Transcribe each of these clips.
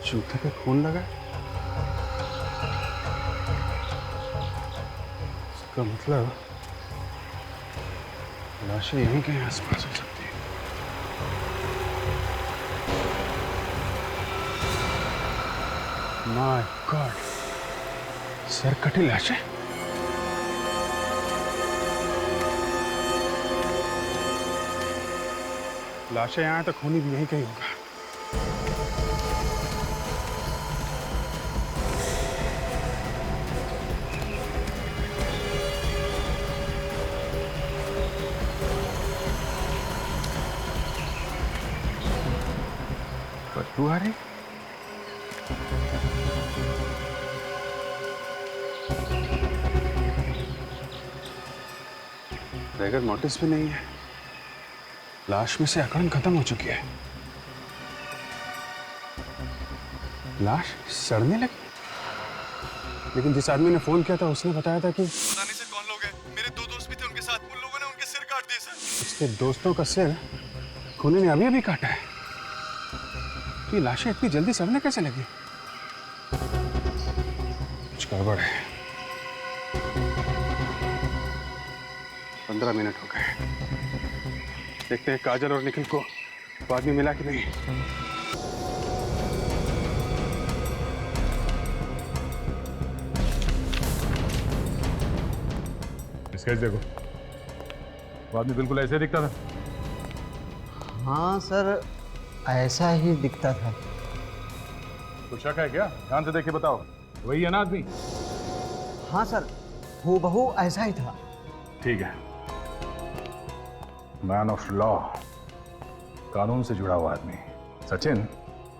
जूते पे खून लगा। इसका मतलब लाशें यहीं कहीं आसपास हो सकती है। माय गॉड, सर कटी लाशें। लाशें यहाँ तो खूनी भी यहीं कहीं होगा। बदबू आ रही। रेगल नोटिस भी नहीं है। लाश में से अकड़न खत्म हो चुकी है। लाश सड़ने लगी। लेकिन जिस आदमी ने फोन किया था उसने बताया था कि पता नहीं सर कौन लोग हैं। मेरे दो दोस्त भी थे उनके साथ। उन लोगों ने उनके सिर काट दिए सर। उसके दोस्तों का सिर खूनी ने अभी अभी काटा है। तो ये लाशें इतनी जल्दी सड़ने कैसे लगी? कुछ गड़बड़ है। 15 मिनट हो गए। देखते हैं काजल और निखिल को वो आदमी मिला कि नहीं। स्केच देखो, वो आदमी बिल्कुल ऐसे दिखता था। हाँ सर, ऐसा ही दिखता था। कुछ शक है क्या? ध्यान से देख के बताओ, वही है ना आदमी? हाँ सर, हूबहू ऐसा ही था। ठीक है। मैन ऑफ लॉ, कानून से जुड़ा हुआ आदमी। सचिन,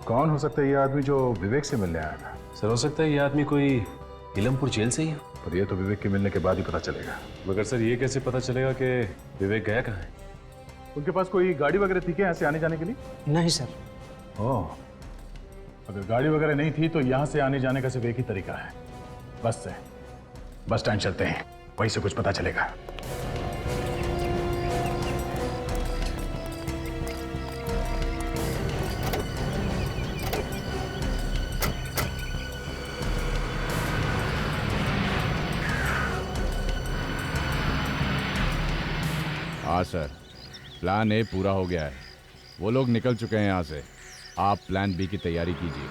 कौन हो सकता है ये आदमी जो विवेक से मिलने आया था? सर हो सकता है ये आदमी कोई इलमपुर जेल से ही है। पर ये तो विवेक के मिलने के बाद ही पता चलेगा। मगर सर ये कैसे पता चलेगा कि विवेक गया कहाँ है? उनके पास कोई गाड़ी वगैरह थी क्या यहाँ से आने जाने के लिए? नहीं सर। ओह, अगर गाड़ी वगैरह नहीं थी तो यहाँ से आने जाने का सिर्फ एक ही तरीका है, बस से। बस स्टैंड चलते हैं, वहीं से कुछ पता चलेगा। हाँ सर, प्लान ए पूरा हो गया है। वो लोग निकल चुके हैं यहाँ से। आप प्लान बी की तैयारी कीजिए।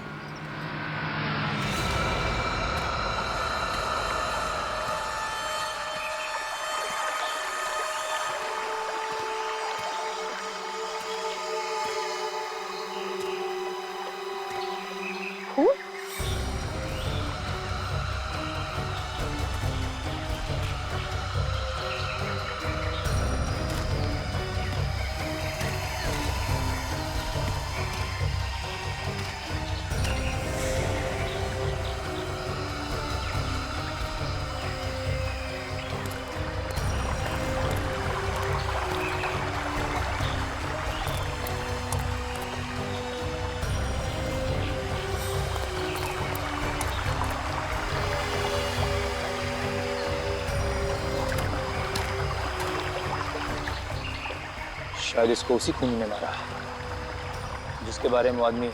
शायद इसको उसी खूनी ने मारा है जिसके बारे में वो आदमी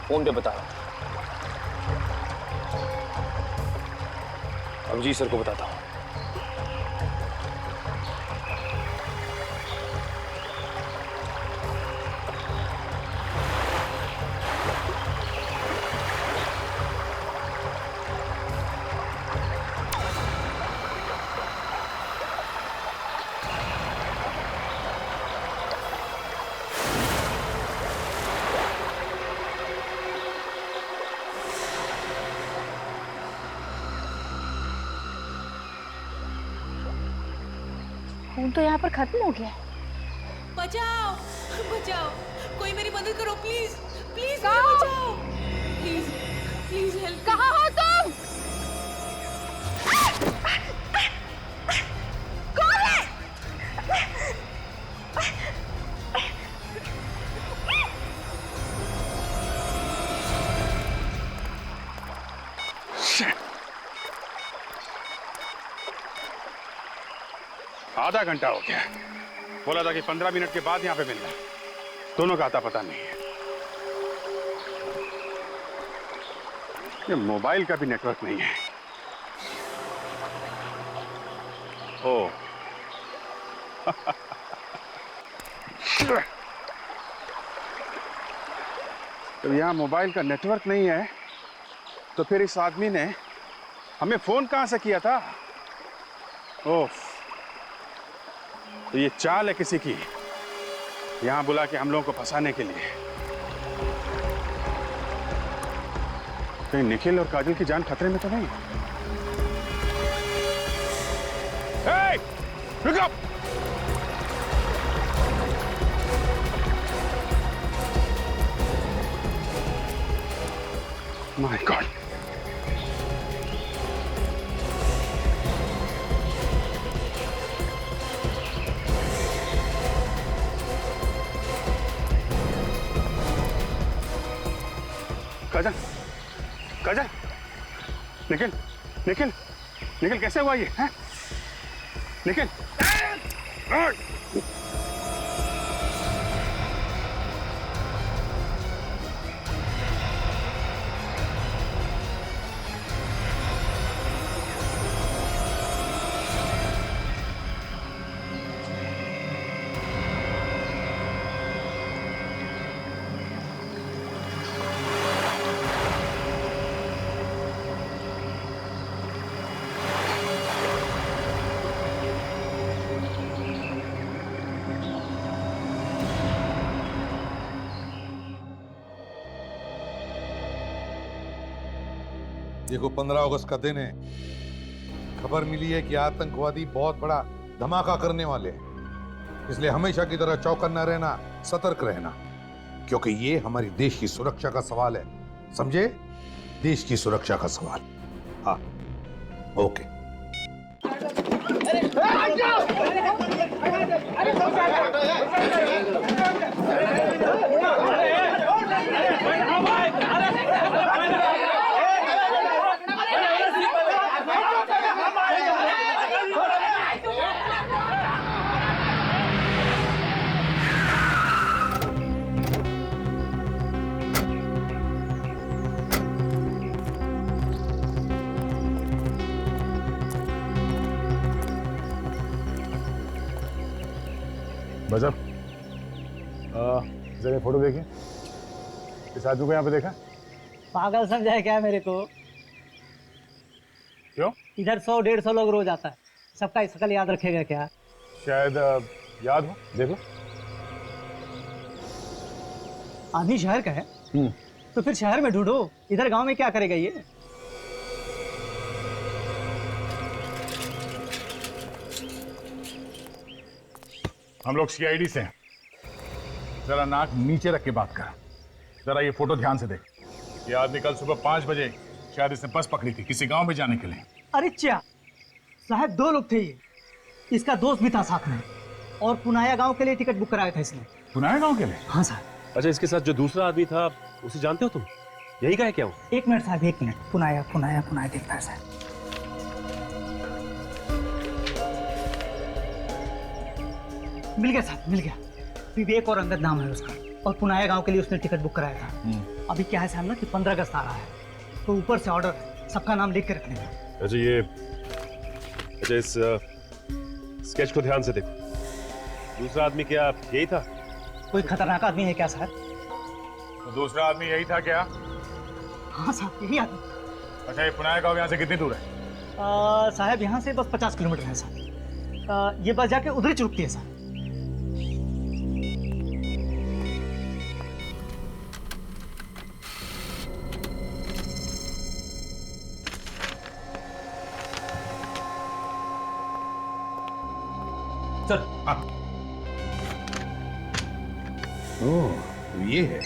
फोन पे बता रहा था। अब जी सर को बताता हूँ। खून तो यहाँ पर खत्म हो गया है। बचाओ बचाओ, कोई मेरी मदद करो प्लीज प्लीज, बचाओ प्लीज प्लीज हेल्प। कहाँ हो तुम? कौन है? आधा घंटा हो गया। बोला था कि 15 मिनट के बाद यहाँ पे मिलना। दोनों का आता पता नहीं है। ये मोबाइल का भी नेटवर्क नहीं है। ओ तो यहाँ मोबाइल का नेटवर्क नहीं है, तो फिर इस आदमी ने हमें फोन कहां से किया था? ओह, तो ये चाल है किसी की, यहां बुला के हम लोगों को फंसाने के लिए। कहीं निखिल और काजल की जान खतरे में तो नहीं? Hey! रुक जाओ! My God! काजल, काजल, निखिल, निखिल, निखिल कैसे हुआ ये? हैं? निखिल, देखो 15 अगस्त का दिन है। खबर मिली है कि आतंकवादी बहुत बड़ा धमाका करने वाले हैं, इसलिए हमेशा की तरह चौकन्ना रहना, सतर्क रहना, क्योंकि ये हमारी देश की सुरक्षा का सवाल है। समझे? देश की सुरक्षा का सवाल। हाँ, ओके। बजब, जरा फोटो देखिए। इस आदमी को यहाँ पे देखा? पागल समझा है क्या मेरे को? क्यों? इधर 100-150 लोग रोज आता है, सबका शकल याद रखेगा क्या? शायद याद हो, देख लो। आदमी शहर का है तो फिर शहर में ढूंढो, इधर गांव में क्या करेगा ये? हम लोग सीआईडी से हैं। जरा नाक नीचे रख के बात कर। जरा ये फोटो ध्यान से देख। ये आदमी कल सुबह 5 बजे शायद इसने बस पकड़ी थी किसी गांव में जाने के लिए। अरे च्या साहब, 2 लोग थे ये, इसका दोस्त भी था साथ में, और पुनाया गांव के लिए टिकट बुक कराया था इसने। पुनाया गांव के लिए? हाँ साहब। अच्छा, इसके साथ जो दूसरा आदमी था उसे जानते हो तुम? यही का है क्या वो? 1 मिनट साहब, 1 मिनट। पुनाया पुनाया पुनाया देखता है साहब। मिल गया साहब, मिल गया। विवेक और अंगद नाम है उसका, और पुनाया गांव के लिए उसने टिकट बुक कराया था। अभी क्या है साहब ना कि 15 अगस्त आ रहा है, तो ऊपर से ऑर्डर है सबका नाम लिख के रखने का। अच्छा, इस स्केच को ध्यान से देखो। दूसरा आदमी क्या यही था? कोई खतरनाक आदमी है क्या साहब? तो दूसरा आदमी यही था क्या? हाँ साहब, यही आदमी। अच्छा, ये पुनाया गांव यहाँ से कितनी दूर है? साहब यहाँ से बस 50 किलोमीटर है साहब। ये बस जाके उधर ही रुकती है साहब। सर, ओह, ये है।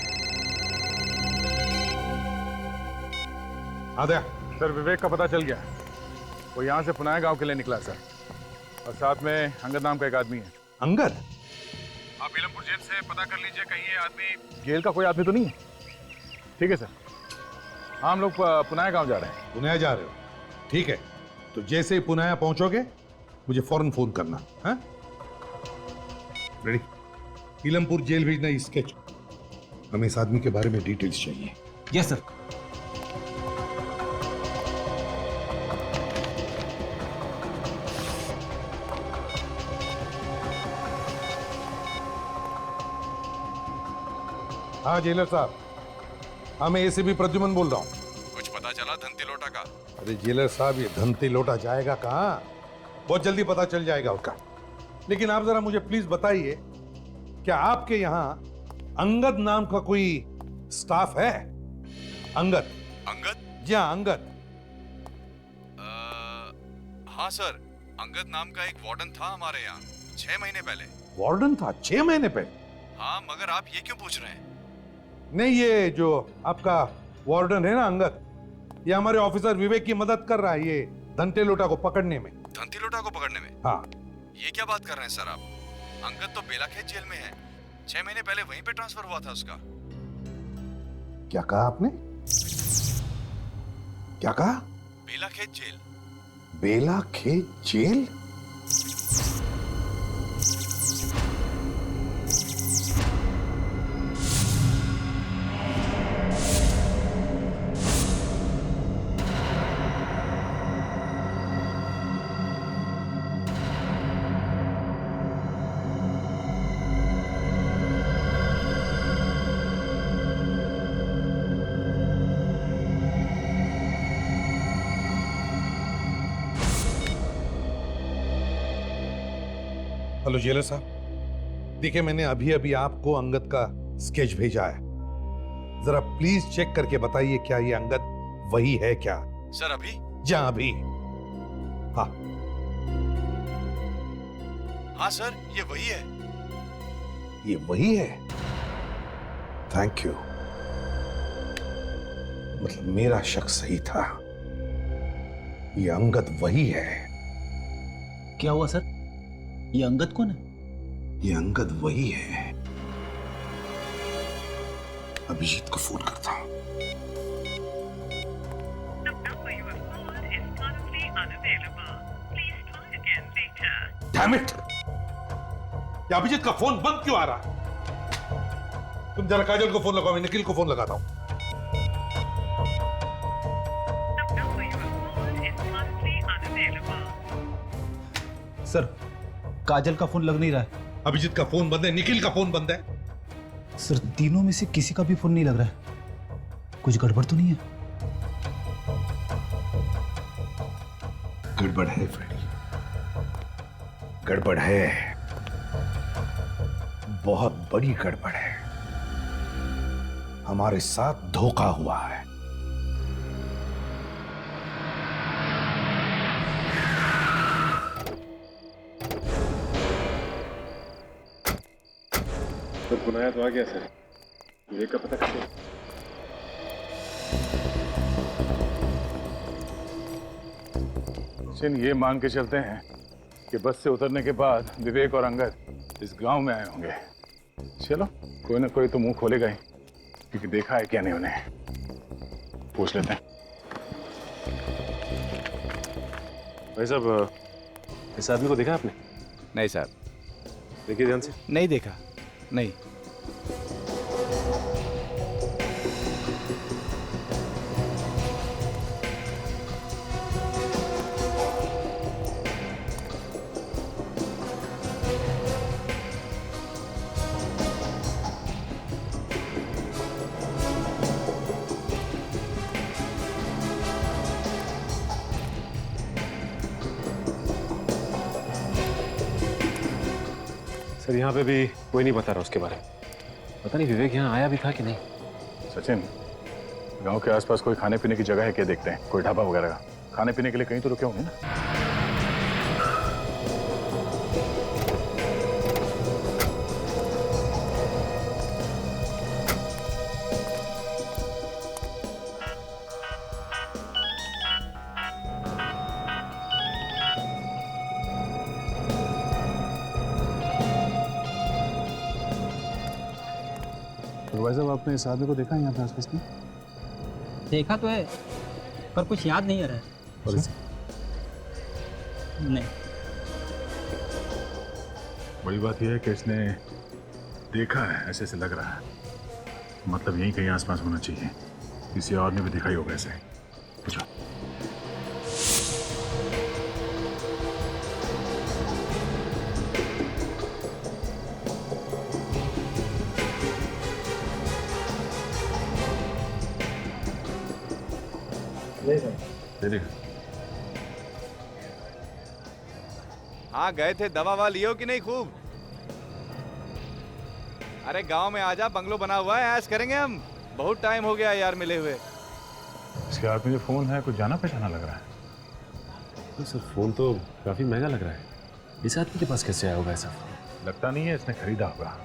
आद्या, सर, विवेक का पता चल गया। वो यहाँ से पुनाया गांव के लिए निकला सर, और साथ में अंगद नाम का एक आदमी है। अंगद? आप इलमपुर जेल से पता कर लीजिए, कहीं ये आदमी जेल का कोई आदमी तो नहीं है। ठीक है सर। हाँ, हम लोग पुनाया गांव जा रहे हैं। पुनाया जा रहे हो? ठीक है, तो जैसे ही पुनाया पहुंचोगे मुझे फौरन फोन करना। हाँ, रेडी? इलमपुर जेल भेजना स्केच। हमें इस आदमी के बारे में डिटेल्स चाहिए। Yes sir. हाँ जेलर साहब, हाँ मैं एसीपी प्रद्युमन बोल रहा हूँ। कुछ पता चला धनती लोटा का? अरे जेलर साहब, ये धनती लोटा जाएगा कहाँ? बहुत जल्दी पता चल जाएगा उसका। लेकिन आप जरा मुझे प्लीज बताइए, क्या आपके यहाँ अंगद नाम का कोई स्टाफ है? अंगद? अंगद? जी हाँ, अंगद। हाँ सर, अंगद नाम का एक वार्डन था हमारे यहाँ 6 महीने पहले। वार्डन था 6 महीने पहले? हाँ, मगर आप ये क्यों पूछ रहे हैं? नहीं, ये जो आपका वार्डन है ना अंगद, ये हमारे ऑफिसर विवेक की मदद कर रहा है ये धनते लोटा को पकड़ने में। धनती लोटा को पकड़ने में? हाँ। ये क्या बात कर रहे हैं सर आप? अंगद तो बेलाखेत जेल में है। 6 महीने पहले वहीं पे ट्रांसफर हुआ था उसका। क्या कहा आपने? क्या कहा? बेलाखेत जेल। बेलाखेत जेल? हेलो जेलर साहब, देखिए मैंने अभी अभी आपको अंगद का स्केच भेजा है, जरा प्लीज चेक करके बताइए क्या ये अंगद वही है क्या? सर अभी? जी अभी। हाँ हाँ सर, ये वही है। ये वही है? Thank you. मतलब मेरा शक सही था, ये अंगद वही है। क्या हुआ सर? ये अंगद कौन है? ये अंगद वही है। अभिजीत को फोन करता हूं। Damn it! ये अभिजीत का फोन बंद क्यों आ रहा? तुम जरा काजल को फोन लगाओ, मैं निखिल को फोन लगाता हूं। सर, काजल का फोन लग नहीं रहा है। अभिजीत का फोन बंद है, निखिल का फोन बंद है। सर, तीनों में से किसी का भी फोन नहीं लग रहा है। कुछ गड़बड़ तो नहीं है? गड़बड़ है फ्रेडी, गड़बड़ है, बहुत बड़ी गड़बड़ है। हमारे साथ धोखा हुआ है। सर पुनाया तो आ गया सर, विवेक का पता कैसे? सिन ये मान के चलते हैं कि बस से उतरने के बाद विवेक और अंगद इस गांव में आए होंगे। चलो कोई ना कोई तो मुंह खोलेगा ही, क्योंकि देखा है क्या नहीं उन्हें। पूछ लेते हैं। भाई साहब, इस आदमी को देखा आपने? नहीं सर। देखिए ध्यान से। नहीं देखा, नहीं। सर यहाँ पे भी कोई नहीं बता रहा उसके बारे में। पता नहीं विवेक यहाँ आया भी था कि नहीं। सचिन, गांव के आसपास कोई खाने पीने की जगह है क्या? देखते हैं, कोई ढाबा वगैरह का। खाने पीने के लिए कहीं तो रुके होंगे ना। भाई साहब, आपने इस आदमी को देखा है यहाँ पे आसपास में? देखा तो है, पर कुछ याद नहीं आ रहा है। और इसे? नहीं। बड़ी बात यह है कि इसने देखा है, ऐसे से लग रहा है। मतलब यहीं कहीं आसपास होना चाहिए। किसी और ने भी देखा ही होगा ऐसे। पूछो। नहीं सर। दे देगा। हाँ गए थे, दवा ववा लियो कि नहीं खूब? अरे गांव में आजा, बंगलो बना हुआ है, ऐश करेंगे हम। बहुत टाइम हो गया यार मिले हुए। इसके हाथ में जो फोन है कुछ जाना पहचाना लग रहा है। तो सर फोन तो काफी महंगा लग रहा है। इस आदमी के पास कैसे आया होगा ऐसा फोन? लगता नहीं है इसने खरीदा होगा।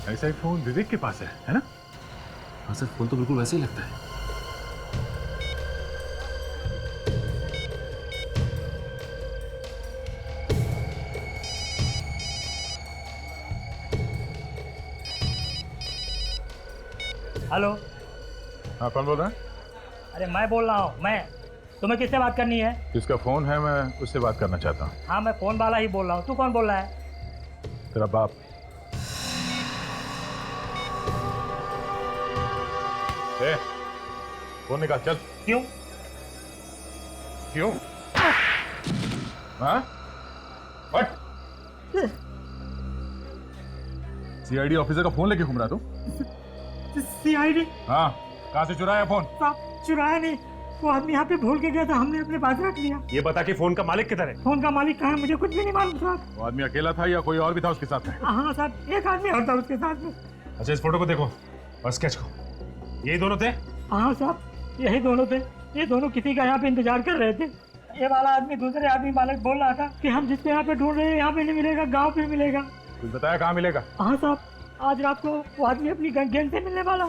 ऐसा ही फोन विवेक के पास है ना? हाँ सर, फोन तो बिल्कुल वैसे ही लगता है। हेलो। हाँ, कौन बोल रहा है? अरे मैं बोल रहा हूँ। मैं तुम्हें किससे बात करनी है? जिसका फोन है मैं उससे बात करना चाहता हूँ। हाँ मैं फोन वाला ही बोल रहा हूँ। तू कौन बोल रहा है? तेरा बाप। ए, फोन निकाल चल। क्यों? क्यों? हाँ? हट। सीआईडी ऑफिसर का फोन लेके घूम रहा तू? सीआईडी? हाँ, कहाँ से चुराया फोन? साहब चुराया नहीं, वो आदमी यहाँ पे भूल के गया था, हमने अपने पास रख लिया। ये बता कि फोन का मालिक किधर है? फोन का मालिक कहाँ है मुझे कुछ भी नहीं मालूम साहब। वो आदमी अकेला था या कोई और भी था उसके साथ में? हाँ साहब, एक आदमी और था उसके साथ में। अच्छा, इस फोटो को देखो और स्केच को। यही दोनों थे? हाँ साहब, यही दोनों थे। ये दोनों किसी का यहाँ पे इंतजार कर रहे थे। ये वाला आदमी दूसरे आदमी मालिक बोल रहा था कि हम जिसको यहाँ पे ढूंढ रहे हैं यहाँ पे नहीं मिलेगा, गाँव पे मिलेगा। कुछ बताया कहाँ मिलेगा? हाँ साहब, आज रात को वो आदमी अपनी गैंग से मिलने वाला।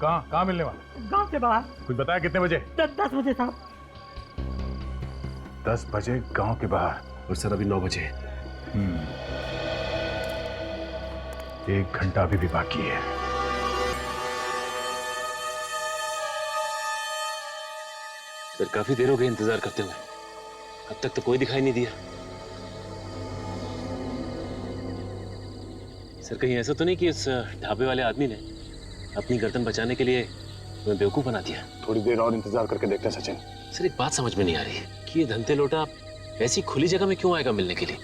कहाँ मिलने वाला? गांव से बाहर। कुछ बताया कितने बजे? 10 बजे साहब। 10 बजे गांव के बाहर। और सर अभी 9 बजे। 1 घंटा अभी भी बाकी है। सर काफी देर हो गई इंतजार करते हुए, अब तक तो कोई दिखाई नहीं दिया। सर कहीं ऐसा तो नहीं कि उस ढाबे वाले आदमी ने अपनी गर्दन बचाने के लिए तुम्हें बेवकूफ बना दिया? थोड़ी देर और इंतजार करके देखते हैं सचिन। सर एक बात समझ में नहीं आ रही कि ये धनते लोटा ऐसी खुली जगह में क्यों आएगा मिलने के लिए?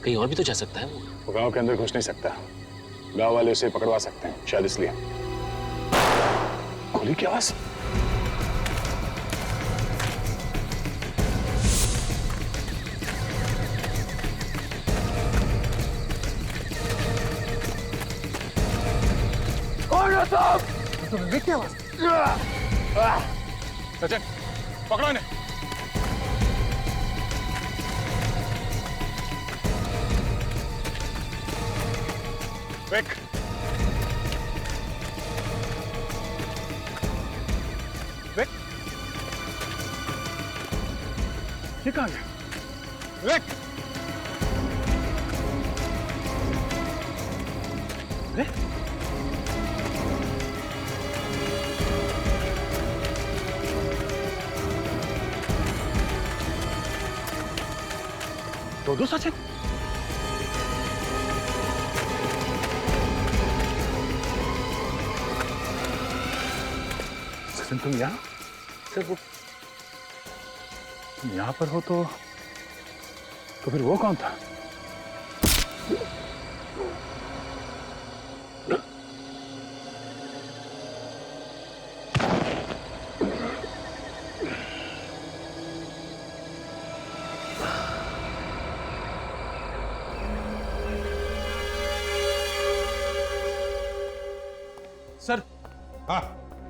कहीं और भी तो जा सकता है वो गांव के अंदर घुस नहीं सकता। गांव वाले उसे पकड़वा सकते हैं, शायद इसलिए। गोली की आवाज। तो विवेक की आवाज। सचिन पकड़ो इन्हें। विवेक, विवेक, ये कहाँ गया? विवेक, विवेक, दो सचिन। सचिन तुम यहाँ? सर वो तुम यहाँ पर हो तो फिर वो कौन था? सर। हाँ,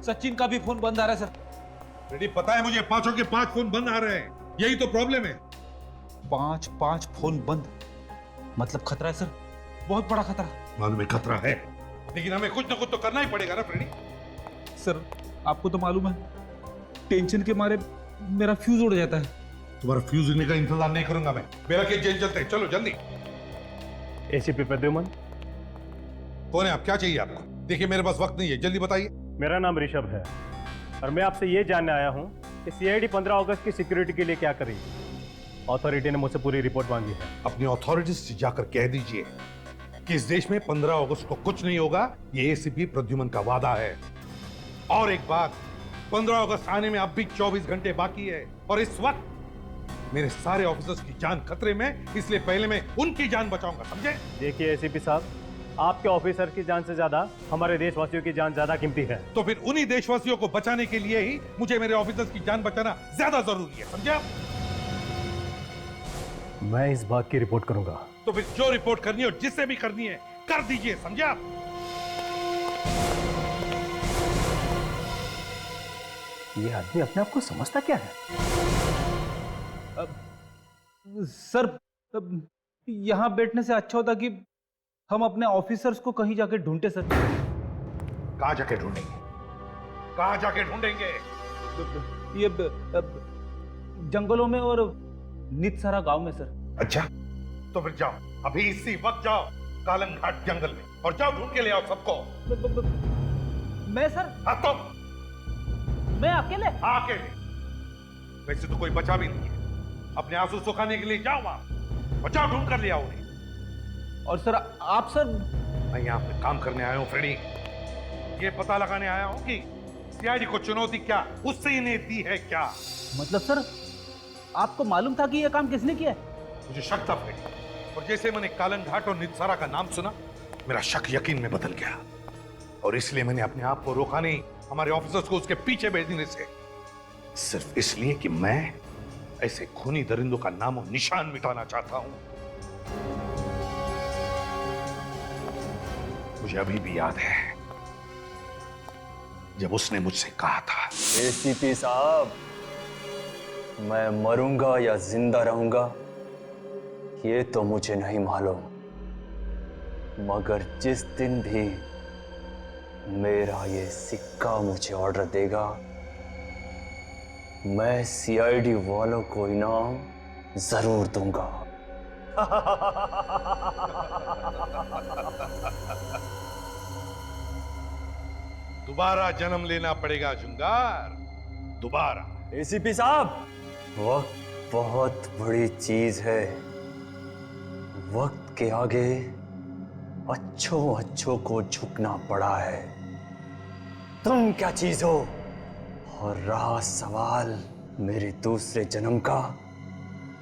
सचिन का भी फोन बंद आ रहा है सर। रेडी, पता है मुझे, 5 के 5 फोन बंद आ रहे हैं। यही तो प्रॉब्लम है। 5 फोन बंद मतलब खतरा है सर, बहुत बड़ा खतरा। मालूम है खतरा है, लेकिन हमें कुछ ना कुछ तो करना ही पड़ेगा ना फ्रेडी। सर आपको तो मालूम है, टेंशन के मारे मेरा फ्यूज उड़ जाता है। तुम्हारा फ्यूज उड़ने का इंतजार नहीं करूंगा मैं। मेरा केस जेल चलते हैं, चलो जल्दी। एसीपी प्रद्युमन। कौन है आप? क्या चाहिए आपको? देखिए मेरे पास वक्त नहीं है, जल्दी बताइए। मेरा नाम ऋषभ है और मैं आपसे ये जानने आया हूँ कि सीआईडी 15 अगस्त की सिक्योरिटी के लिए क्या कर रही है। अथॉरिटी ने मुझसे पूरी रिपोर्ट मांगी है। अपनी अथॉरिटीज से जाकर कह दीजिए कि इस देश में 15 अगस्त को कुछ नहीं होगा। ये एसीपी प्रद्युमन का वादा है। और एक बात, 15 अगस्त आने में अब भी 24 घंटे बाकी है और इस वक्त मेरे सारे ऑफिसर्स की जान खतरे में, इसलिए पहले मैं उनकी जान बचाऊंगा, समझे? देखिए एसीपी साहब, आपके ऑफिसर की जान से ज्यादा हमारे देशवासियों की जान ज्यादा कीमती है। तो फिर उन्हीं देशवासियों को बचाने के लिए ही मुझे मेरे ऑफिसर्स की जान बचाना ज्यादा जरूरी है, समझे आप? मैं इस बात की रिपोर्ट करूंगा। तो फिर जो रिपोर्ट करनी हो, जिससे भी करनी है, कर दीजिए, समझे आप? ये आदमी अपने आप को समझता क्या है? सर, यहां बैठने से अच्छा होता कि हम अपने ऑफिसर्स को कहीं जाके ढूंढते सर। कहां जाके ढूंढेंगे? कहां जाके ढूंढेंगे? ये जंगलों में और नितसारा गांव में सर। अच्छा, तो फिर जाओ, अभी इसी वक्त जाओ कालंग घाट जंगल में और जाओ ढूंढ के ले आओ सबको। मैं सर? हाँ तो मैं अकेले? हाँ अकेले। वैसे तो कोई बचा भी नहीं है। अपने आंसू सुखाने के लिए जाओ वहां और जाओ ढूंढ कर ले आओ उन्हें। और सर आप सर? मैं यहाँ पे काम करने आया हूँ फ्रेडी। ये पता लगाने आया हूँ कि सीआईडी को चुनौती क्या उससे इन्हें दी है क्या। मतलब सर आपको मालूम था कि यह काम किसने किया है? मुझे शक था फ्रेडी, और जैसे मैंने कालंग घाट और नितसारा का नाम सुना, मेरा शक यकीन में बदल गया, और इसलिए मैंने अपने आप को रोका नहीं हमारे ऑफिसर्स को उसके पीछे भेजने से, सिर्फ इसलिए कि मैं ऐसे खूनी दरिंदों का नाम और निशान मिटाना चाहता हूं। मुझे अभी भी याद है जब उसने मुझसे कहा था, एसीपी साहब, मैं मरूंगा या जिंदा रहूंगा ये तो मुझे नहीं मालूम, मगर जिस दिन भी मेरा ये सिक्का मुझे ऑर्डर देगा, मैं सीआईडी वालों को इनाम जरूर दूंगा। दोबारा जन्म लेना पड़ेगा जुंगार, दोबारा। एसीपी साहब, वक्त बहुत बड़ी चीज है, वक्त के आगे अच्छों को झुकना पड़ा है। तुम क्या चीज हो? और रहा सवाल मेरे दूसरे जन्म का,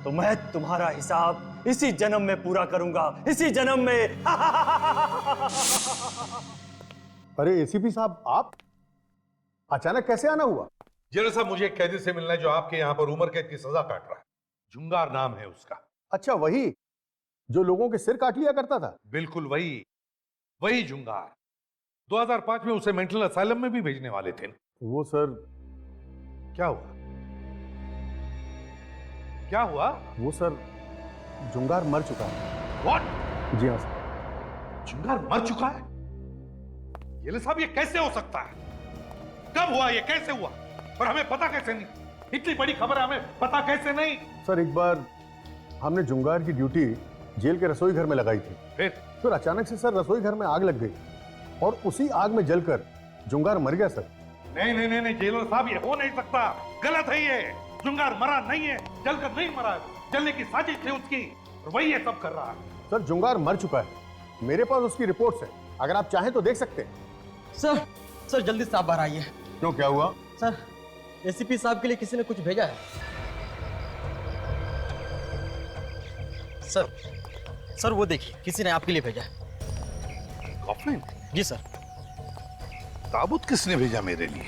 तो मैं तुम्हारा हिसाब इसी जन्म में पूरा करूंगा, इसी जन्म में। अरे एसीपी साहब, आप अचानक कैसे आना हुआ? जेलर साहब, मुझे एक कैदी से मिलना है जो आपके यहाँ पर उम्र कैद की सजा काट रहा है। जुंगार नाम है उसका। अच्छा, वही जो लोगों के सिर काट लिया करता था? बिल्कुल वही जुंगार। 2005 में उसे मेंटल असाइलम में भी भेजने वाले थे। वो सर, क्या हुआ? क्या हुआ? वो सर, जुंगार मर चुका है। व्हाट? जी हाँ सर। जुंगार मर चुका है? जेलर साहब, ये कैसे हो सकता है? कब हुआ ये? कैसे हुआ? और हमें पता कैसे नहीं? इतनी बड़ी खबर है, हमें पता कैसे नहीं? सर, एक बार हमने जुंगार की ड्यूटी जेल के रसोई घर में लगाई थी। फिर अचानक से सर रसोई घर में आग लग गई और उसी आग में जलकर जुंगार मर गया सर। नहीं जेलर साहब, ये हो नहीं सकता, गलत है ये। जुंगार मरा नहीं है, जलकर नहीं मरा है, जलने की साजिश थी उसकी, और वही ये सब कर रहा है। सर, जुंगार मर चुका है, मेरे पास उसकी रिपोर्ट्स है, अगर आप चाहें तो देख सकते हैं। सर जल्दी से आप बाहर आइए। क्यों, क्या हुआ? सर, एसीपी साहब के लिए किसी ने कुछ भेजा है। सर वो देखिए, किसी ने आपके लिए भेजा है। कॉफिन? जी सर। ताबूत किसने भेजा मेरे लिए?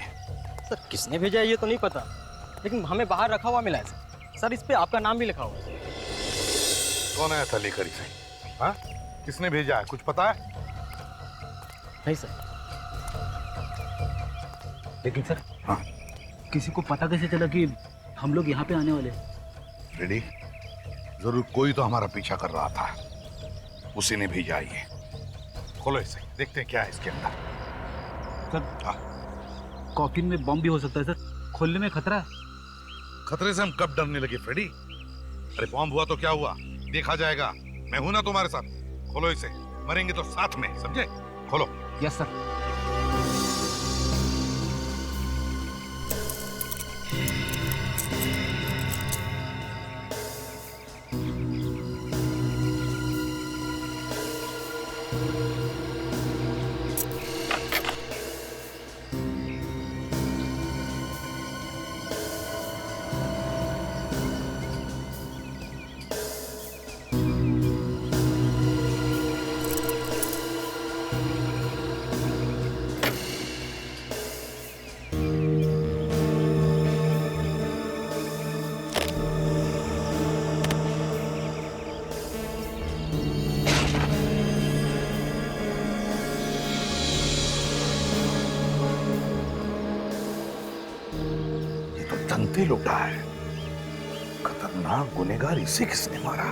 सर, किसने भेजा है ये तो नहीं पता, लेकिन हमें बाहर रखा हुआ मिला है सर। इस पे आपका नाम भी लिखा हुआ है। कौन आया था लेकर इसे? हाँ? किसने भेजा है, कुछ पता है? नहीं सर। लेकिन सर, हाँ, किसी को पता कैसे चला कि हम लोग यहाँ पे आने वाले? रेडी, जरूर कोई तो हमारा पीछा कर रहा था, उसी ने भेजा ये। खोलो इसे, देखते हैं क्या है इसके अंदर। सर, कॉकिन में बम भी हो सकता है सर, खोलने में खतरा है। खतरे से हम कब डरने लगे फ्रेडी? अरे बॉम्ब हुआ तो क्या हुआ, देखा जाएगा। मैं हूं ना तुम्हारे साथ। खोलो इसे, मरेंगे तो साथ में, समझे? खोलो। Yes sir. धनते लौटा है। खतरनाक गुनहगार इसे किसने मारा?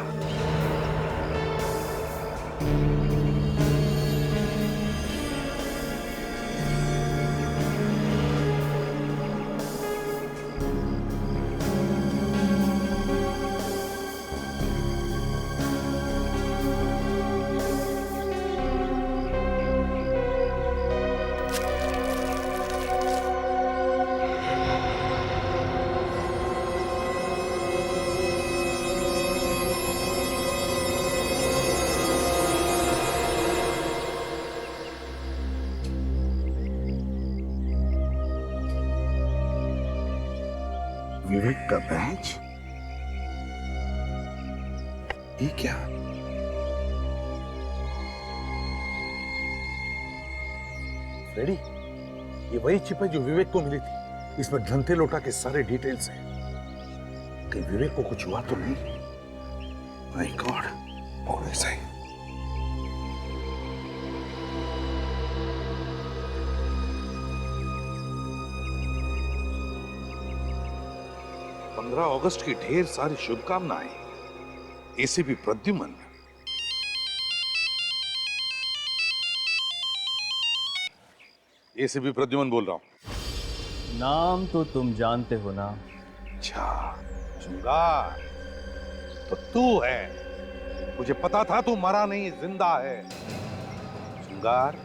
विवेक का बैच? ये क्या? फ्रेडी, ये वही चिप है जो विवेक को मिली थी। इसमें धनते लोटा के सारे डिटेल्स हैं। कहीं विवेक को कुछ हुआ तो नहीं? माय गॉड, और ऐसा ही। अगस्त की ढेर सारी शुभकामनाएं। एसीपी प्रद्युमन। एसीपी प्रद्युमन बोल रहा हूं। नाम तो तुम जानते हो ना? अच्छा, जुंगार तो तू है। मुझे पता था तू मरा नहीं, जिंदा है। जुंगार,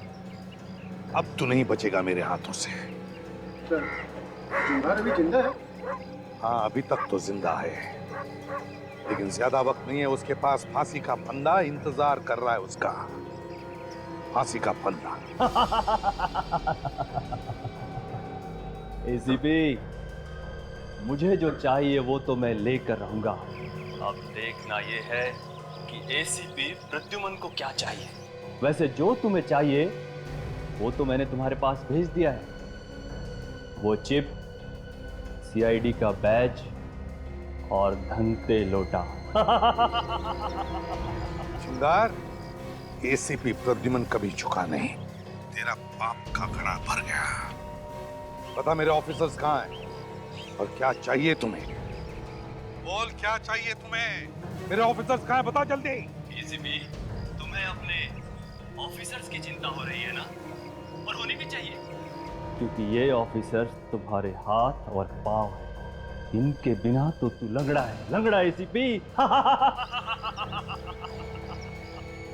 अब तू नहीं बचेगा मेरे हाथों से। जुंगार अभी जिंदा है? हाँ, अभी तक तो जिंदा है, लेकिन ज्यादा वक्त नहीं है उसके पास। फांसी का फंदा इंतजार कर रहा है उसका। फांसी का फंदा। एसीपी, मुझे जो चाहिए वो तो मैं लेकर रहूंगा। अब देखना ये है कि एसीपी प्रद्युमन को क्या चाहिए। वैसे जो तुम्हें चाहिए वो तो मैंने तुम्हारे पास भेज दिया है। वो चिप, सीआईडी का बैज और धनते लोटा। जुंगार, एसीपी प्रद्युमन कभी झुका नहीं। तेरा पाप का घड़ा भर गया। पता मेरे ऑफिसर्स कहाँ हैं और क्या चाहिए तुम्हें? बोल, क्या चाहिए तुम्हें? मेरे ऑफिसर्स कहाँ हैं? बता जल्दी। एसीपी, तुम्हें अपने ऑफिसर्स की चिंता हो रही है ना? और होनी भी चाहिए, क्योंकि ये ऑफिसर्स तुम्हारे हाथ और पांव हैं। इनके बिना तो तू लंगड़ा है, लंगड़ा एसीपी।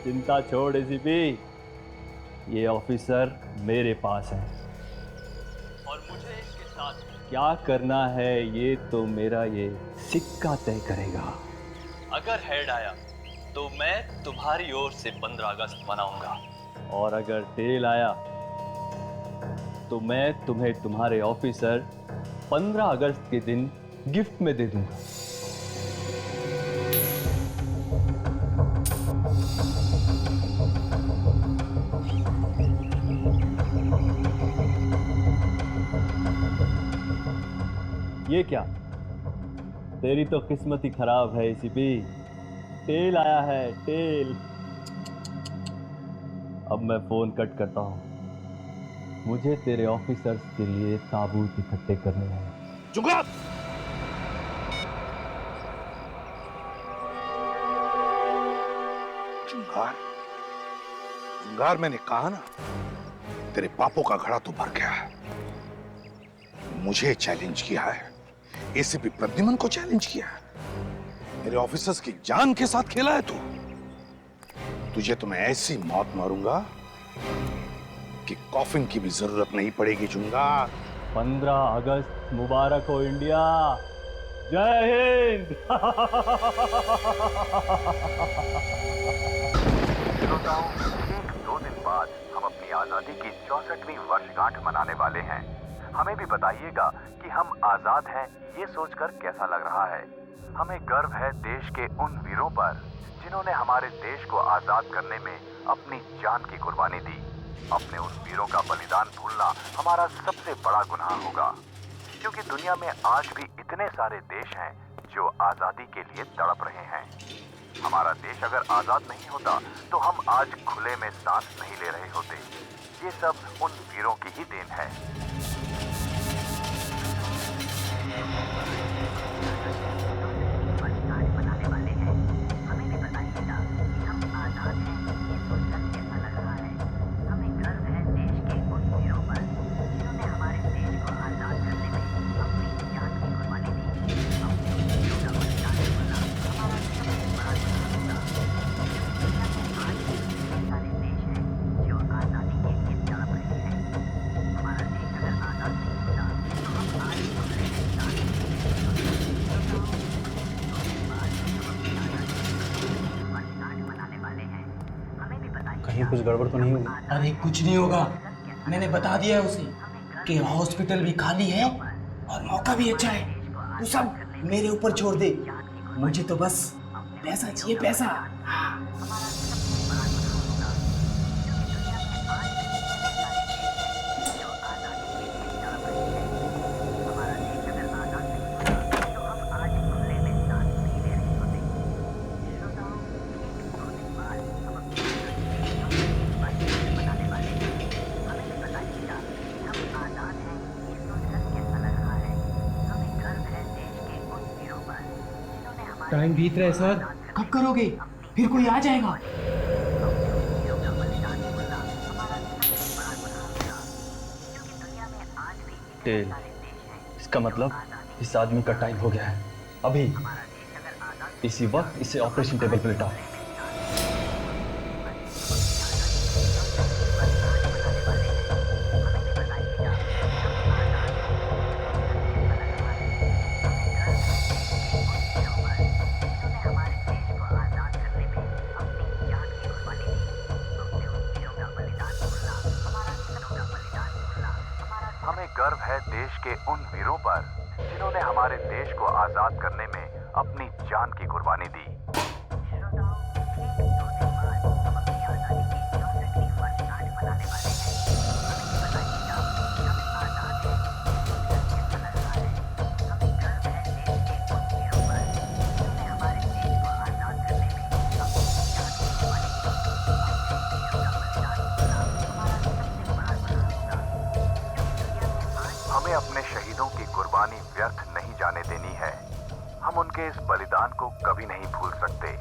चिंता छोड़ एसीपी, ये ऑफिसर मेरे पास है और मुझे इसके साथ क्या करना है ये तो मेरा ये सिक्का तय करेगा। अगर हेड आया तो मैं तुम्हारी ओर से 15 अगस्त मनाऊंगा, और अगर टेल आया तो मैं तुम्हें तुम्हारे ऑफिसर 15 अगस्त के दिन गिफ्ट में दे दूंगा। ये क्या? तेरी तो किस्मत ही खराब है एसीपी। टेल आया है, टेल। अब मैं फोन कट करता हूं। मुझे तेरे ऑफिसर्स के लिए ताबूत इकट्ठे करने हैं। जुंगार! जुंगार, जुंगार, मैंने कहा ना, तेरे पापों का घड़ा तो भर गया है। मुझे चैलेंज किया है, एसीपी प्रद्युमन को चैलेंज किया है, मेरे ऑफिसर्स की जान के साथ खेला है तू। तुझे तो मैं ऐसी मौत मारूंगा कि कॉफिन की भी जरूरत नहीं पड़ेगी। जुंगार, 15 अगस्त मुबारक हो इंडिया। जय हिंद। श्रोताओं, 2 दिन बाद हम अपनी आजादी की 64वीं वर्षगांठ मनाने वाले हैं। हमें भी बताइएगा कि हम आजाद हैं, ये सोचकर कैसा लग रहा है। हमें गर्व है देश के उन वीरों पर जिन्होंने हमारे देश को आजाद करने में अपनी जान की कुर्बानी दी। अपने उन वीरों का बलिदान भूलना हमारा सबसे बड़ा गुनाह होगा, क्योंकि दुनिया में आज भी इतने सारे देश हैं जो आजादी के लिए तड़प रहे हैं। हमारा देश अगर आजाद नहीं होता तो हम आज खुले में सांस नहीं ले रहे होते। ये सब उन वीरों की ही देन है। कहीं कुछ गड़बड़ तो नहीं हुई? अरे कुछ नहीं होगा, मैंने बता दिया है उसे कि हॉस्पिटल भी खाली है और मौका भी अच्छा है। तू सब मेरे ऊपर छोड़ दे, मुझे तो बस पैसा चाहिए, पैसा। टाइम बीत रहा है सर, कब करोगे? फिर कोई आ जाएगा। टेल, इसका मतलब इस आदमी का टाइम हो गया है। अभी इसी वक्त इसे ऑपरेशन टेबल पर लिटाओ। हमें गर्व है देश के उन वीरों पर जिन्होंने हमारे देश को आजाद करने में अपनी जान की कुर्बानी दी। हमें अपने शहीदों की कुर्बानी व्यर्थ नहीं जाने देनी है। हम उनके इस बलिदान को कभी नहीं भूल सकते।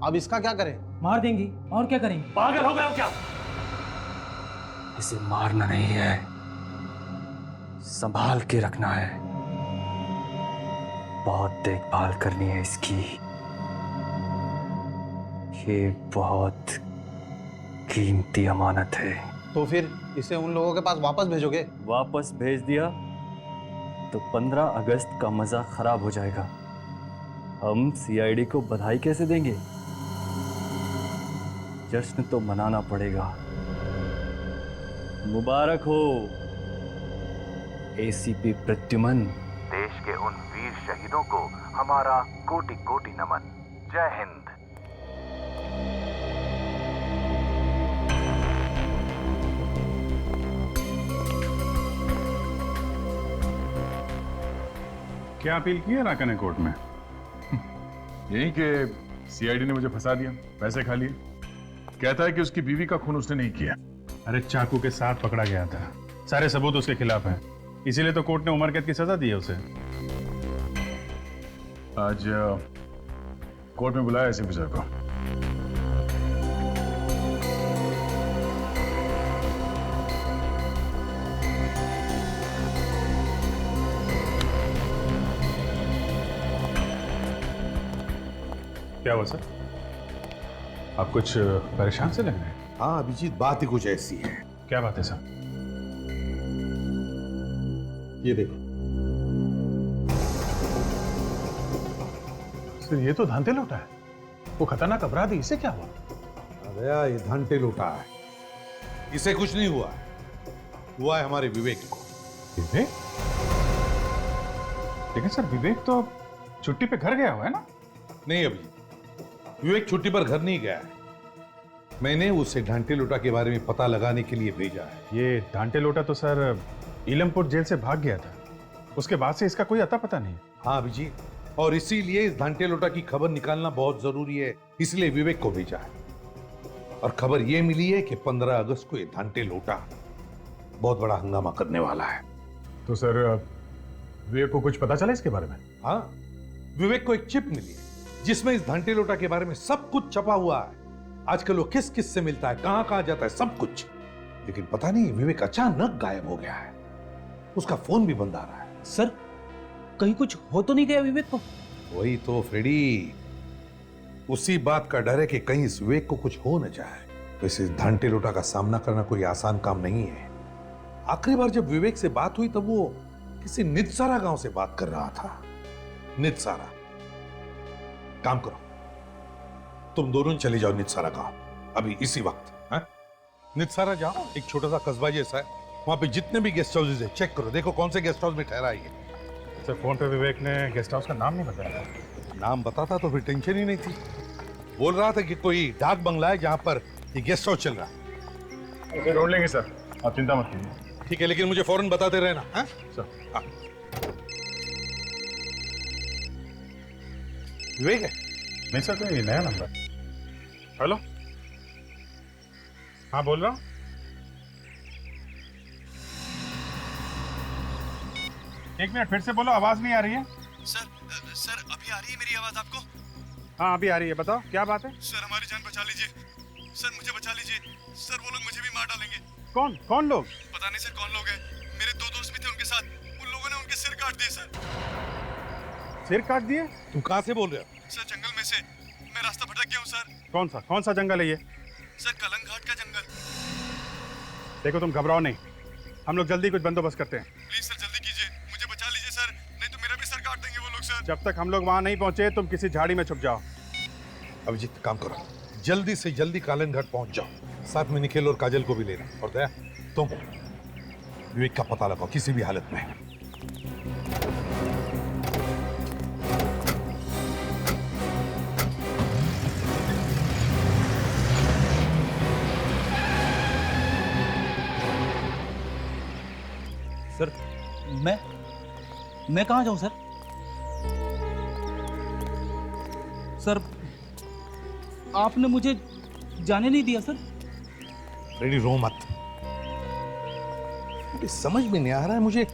अब इसका क्या करें? मार देंगे, और क्या करेंगे? पागल हो गए हो क्या? इसे मारना नहीं है, संभाल के रखना है। बहुत देखभाल करनी है इसकी। ये बहुत कीमती अमानत है। तो फिर इसे उन लोगों के पास वापस भेजोगे? वापस भेज दिया तो 15 अगस्त का मजा खराब हो जाएगा। हम सीआईडी को बधाई कैसे देंगे? जश्न तो मनाना पड़ेगा। मुबारक हो एसीपी प्रद्युमन। देश के उन वीर शहीदों को हमारा कोटि कोटि नमन। जय हिंद। क्या अपील की है राका ने कोर्ट में? यही कि सीआईडी ने मुझे फंसा दिया, पैसे खा लिए। कहता है कि उसकी बीवी का खून उसने नहीं किया। अरे चाकू के साथ पकड़ा गया था, सारे सबूत उसके खिलाफ हैं, इसीलिए तो कोर्ट ने उम्र कैद की सजा दी है उसे। आज कोर्ट में बुलाया एसीपी सर को। क्या हुआ सर? आप कुछ परेशान से लग रहे हैं? हाँ अभिजीत, बात ही कुछ ऐसी है। क्या बात है सर? ये देखो सर, ये तो धांधे लौटा है। वो खतरनाक अपराधी, इसे क्या हुआ? अरे ये धंटे लूटा है, इसे कुछ नहीं हुआ। हुआ है हमारे विवेक को। विवेक? लेकिन सर विवेक तो छुट्टी पे घर गया हुआ है ना? नहीं अभिजीत, विवेक छुट्टी पर घर नहीं गया है। मैंने उसे ढांटे लोटा के बारे में पता लगाने के लिए भेजा है। ये ढांटे लोटा तो सर इलमपुर जेल से भाग गया था, उसके बाद से इसका कोई अता पता नहीं। हाँ अभिजीत, और इसीलिए इस ढांटे लोटा की खबर निकालना बहुत जरूरी है, इसलिए विवेक को भेजा है। और खबर यह मिली है कि 15 अगस्त को ये ढांटे लोटा बहुत बड़ा हंगामा करने वाला है। तो सर विवेक को कुछ पता चला इसके बारे में? हाँ, विवेक को एक चिप मिली है जिसमें इस घंटे लोटा के बारे में सब कुछ छपा हुआ है। आजकल वो किस किस से मिलता है, कहां कहां जाता है, सब कुछ। लेकिन पता नहीं विवेक अचानक गायब हो गया है। उसका फोन भी बंद आ रहा है। सर कहीं कुछ हो तो नहीं गया विवेक को? वही तो फ्रेडी, उसी बात का डर है कि कहीं इस विवेक को कुछ हो न जाए। तो इस घंटे लोटा का सामना करना कोई आसान काम नहीं है। आखिरी बार जब विवेक से बात हुई तब वो किसी नितसारा गांव से बात कर रहा था। नितसारा, काम करो, तुम दोनों चले जाओ नितसारा गांव अभी इसी वक्त। नितसारा जाओ, एक छोटा सा कस्बा जैसा है, वहां पे जितने भी गेस्ट हाउसेज है चेक करो, देखो कौन से गेस्ट हाउस में ठहरा है। सर फोन पे विवेक ने गेस्ट हाउस का नाम नहीं बताया। नाम बताता तो फिर टेंशन ही नहीं थी। बोल रहा था कि कोई डाक बंगला है जहां पर ये गेस्ट हाउस चल रहा है। ढूंढ लेंगे सर, आप चिंता मत कीजिए। ठीक है, लेकिन मुझे फौरन बताते रहना। हाँ सर। हाँ। विवेक है? नहीं सर, कोई नया नंबर। हेलो, हाँ बोल रहा हूँ। एक मिनट फिर से बोलो, आवाज नहीं आ रही है। सर अभी आ रही है मेरी आवाज आपको? हाँ अभी आ रही है, बताओ क्या बात है। सर हमारी जान बचा लीजिए, सर मुझे बचा लीजिए। सर वो लोग मुझे भी मार डालेंगे। कौन कौन लोग? पता नहीं सर कौन लोग हैं। मेरे 2 दोस्त भी थे उनके साथ, उन लोगों ने उनके सिर काट दिए सर। सिर काट दिए? तुम कहाँ से बोल रहे हो? सर जंगल में से, मैं रास्ता भटक गया हूँ सर। कौन सा जंगल है ये? सर कलंग घाट का जंगल। देखो तुम घबराओ नहीं, हम लोग जल्दी कुछ बंदोबस्त करते हैं। प्लीज सर जल्दी कीजिए, मुझे बचा लीजिए सर, नहीं तो मेरा भी सर काट देंगे वो लोग सर। जब तक हम लोग वहां नहीं पहुंचे तुम किसी झाड़ी में छुप जाओ। अभिजीत काम करो, जल्दी से जल्दी कालन घाट पहुंच जाओ, साथ में निखिल और काजल को भी लेना। और दया, तुम विवेक का पता लगाओ किसी भी हालत में। सर मैं कहाँ जाऊँ सर? सर आपने मुझे जाने नहीं दिया सर। रेडी, रो मत। मुझे समझ में नहीं आ रहा है, मुझे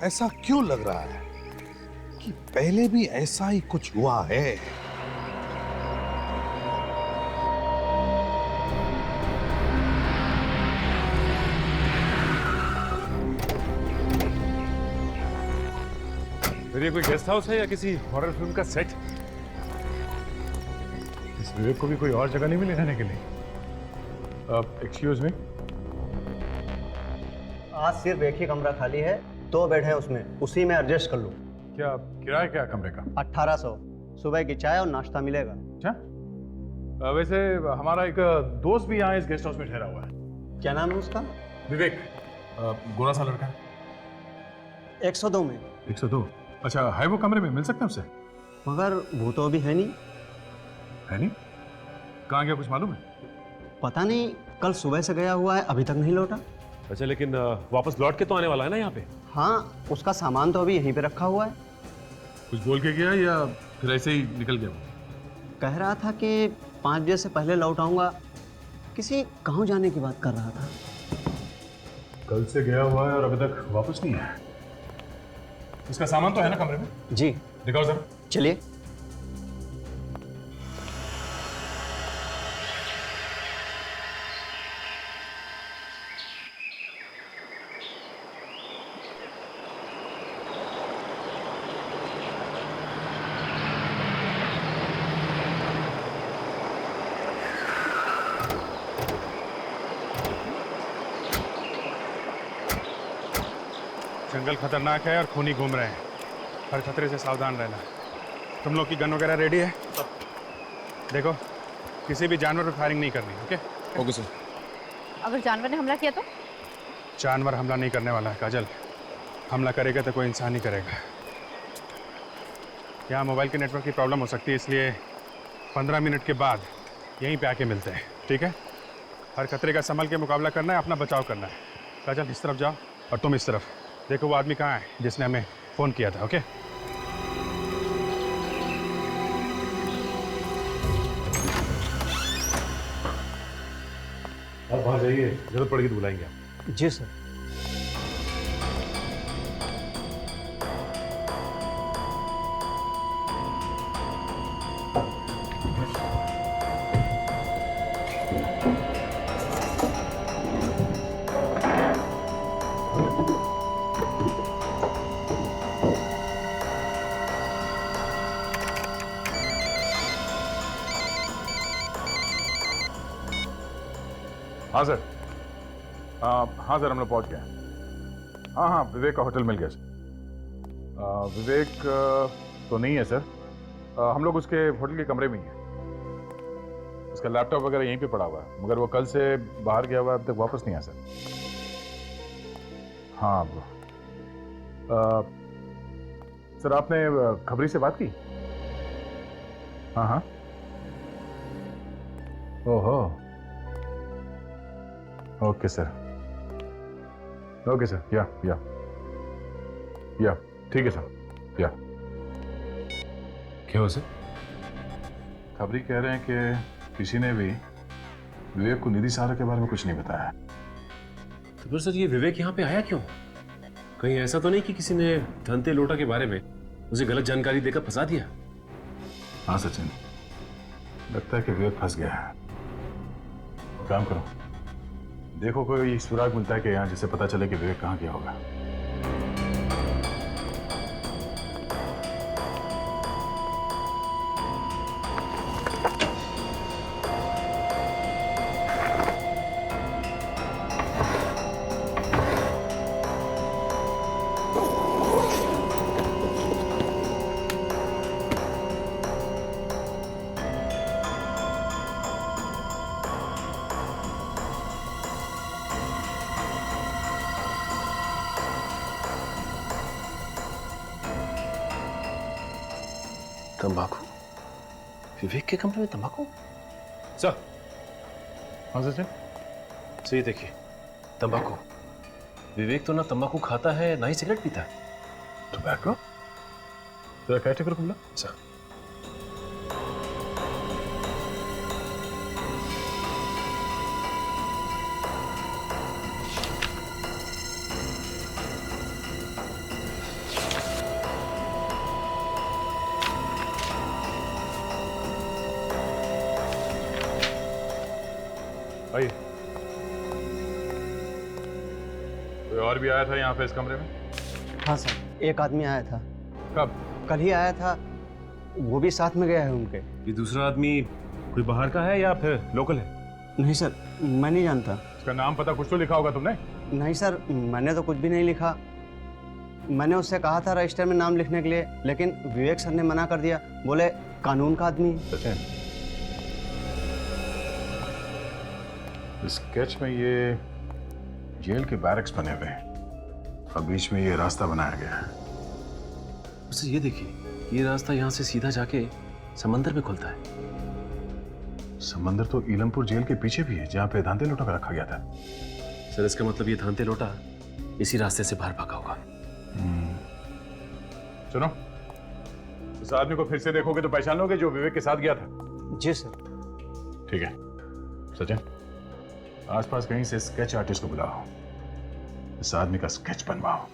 ऐसा क्यों लग रहा है कि पहले भी ऐसा ही कुछ हुआ है। फिर ये कोई गेस्ट हाउस है या किसी हॉरर फिल्म का सेट? इस विवेक को भी कोई और जगह नहीं मिली रहने के लिए? एक्सक्यूज मी, आज सिर्फ एक ही कमरा खाली है, 2 बेड है उसमें, उसी में एडजस्ट कर लो। क्या किराया क्या कमरे का? 1800, सुबह की चाय और नाश्ता मिलेगा। अच्छा, वैसे हमारा एक दोस्त भी यहाँ इस गेस्ट हाउस में ठहरा हुआ है। क्या नाम है उसका? विवेक, गोरा सा लड़का। 102 में। 102? अच्छा, है वो कमरे में, मिल सकते हैं उससे? मगर वो तो अभी है नहीं। है नहीं? कहाँ गया कुछ मालूम है? पता नहीं, कल सुबह से गया हुआ है, अभी तक नहीं लौटा। अच्छा, लेकिन वापस लौट के तो आने वाला है ना यहाँ पे? हाँ, उसका सामान तो अभी यहीं पे रखा हुआ है। कुछ बोल के गया या फिर ऐसे ही निकल गया? कह रहा था कि 5 बजे से पहले लौट आऊंगा, किसी गांव जाने की बात कर रहा था। कल से गया हुआ है और अभी तक वापस नहीं आया। उसका सामान तो है ना कमरे में? जी। दिखाओ जरा। चलिए। जंगल खतरनाक है और खूनी घूम रहे हैं, हर खतरे से सावधान रहना। तुम लोग की गन वगैरह रेडी है? देखो, किसी भी जानवर पर फायरिंग नहीं करनी। ओके? Okay sir. अगर जानवर ने हमला किया तो? जानवर हमला नहीं करने वाला है काजल, हमला करेगा तो कोई इंसान ही करेगा। यहाँ मोबाइल के नेटवर्क की प्रॉब्लम हो सकती है, इसलिए 15 मिनट के बाद यहीं पे आके मिलते हैं, ठीक है? हर खतरे का संभल के मुकाबला करना है, अपना बचाव करना है। काजल इस तरफ जाओ और तुम इस तरफ। देखो वो आदमी कहाँ है जिसने हमें फ़ोन किया था। ओके? आप वहाँ जाइए, जरूरत पड़ेगी तो बुलाएंगे आप। जी सर। हाँ सर। हाँ सर, हम लोग पहुंच गए। हाँ हाँ, विवेक का होटल मिल गया सर। विवेक तो नहीं है सर। हम लोग उसके होटल के कमरे में ही हैं। उसका लैपटॉप वगैरह यहीं पे पड़ा हुआ है, मगर वो कल से बाहर गया हुआ है, अब तक वापस नहीं आया सर। हाँ सर, आपने खबरी से बात की? हाँ हाँ। ओहो, ओके सर, ओके सर, या ठीक है सर, या। क्या हो सर? खबरी कह रहे हैं कि किसी ने भी विवेक को निधि सहारा के बारे में कुछ नहीं बताया। तो फिर सर ये विवेक यहाँ पे आया क्यों? कहीं ऐसा तो नहीं कि किसी ने धनते लोटा के बारे में उसे गलत जानकारी देकर फंसा दिया? हाँ सचिन, लगता है कि विवेक फंस गया है। काम करो, देखो कोई सुराग मिलता है कि यहाँ, जिससे पता चले कि विवेक कहाँ गया होगा। तंबाकू? विवेक के कमरे में तंबाकू? सर। हाँ सचिन? सर ये देखिए, तंबाकू। विवेक तो ना तंबाकू खाता है ना ही सिगरेट पीता है। टोबैको? तेरा क्या टिकर खुला? सर आइए। कोई और भी आया था यहाँ पे इस कमरे में? हाँ सर, एक आदमी आया था। कब? कल ही आया था, वो भी साथ में गया है उनके। ये दूसरा आदमी कोई बाहर का है या फिर लोकल है? नहीं सर, मैं नहीं जानता। इसका नाम पता कुछ तो लिखा होगा तुमने? नहीं सर, मैंने तो कुछ भी नहीं लिखा। मैंने उससे कहा था रजिस्टर में नाम लिखने के लिए, लेकिन विवेक सर ने मना कर दिया। बोले कानून का आदमी है। स्केच में ये जेल के बैरक्स बने हुए हैं और बीच में ये रास्ता बनाया गया है। सर ये देखिए, ये रास्ता यहाँ से सीधा जाके समंदर में खुलता है। समंदर तो ईलमपुर जेल के पीछे भी है, जहाँ पे धांते लोटा का रखा गया था। सर इसका मतलब ये धांते लोटा इसी रास्ते से बाहर भागा होगा। सुनो, उस आदमी को फिर से देखोगे तो पहचान लोगे जो विवेक के साथ गया था? जी सर। ठीक है सचिन, आसपास कहीं से स्केच आर्टिस्ट को बुलाओ, इस आदमी का स्केच बनवाओ।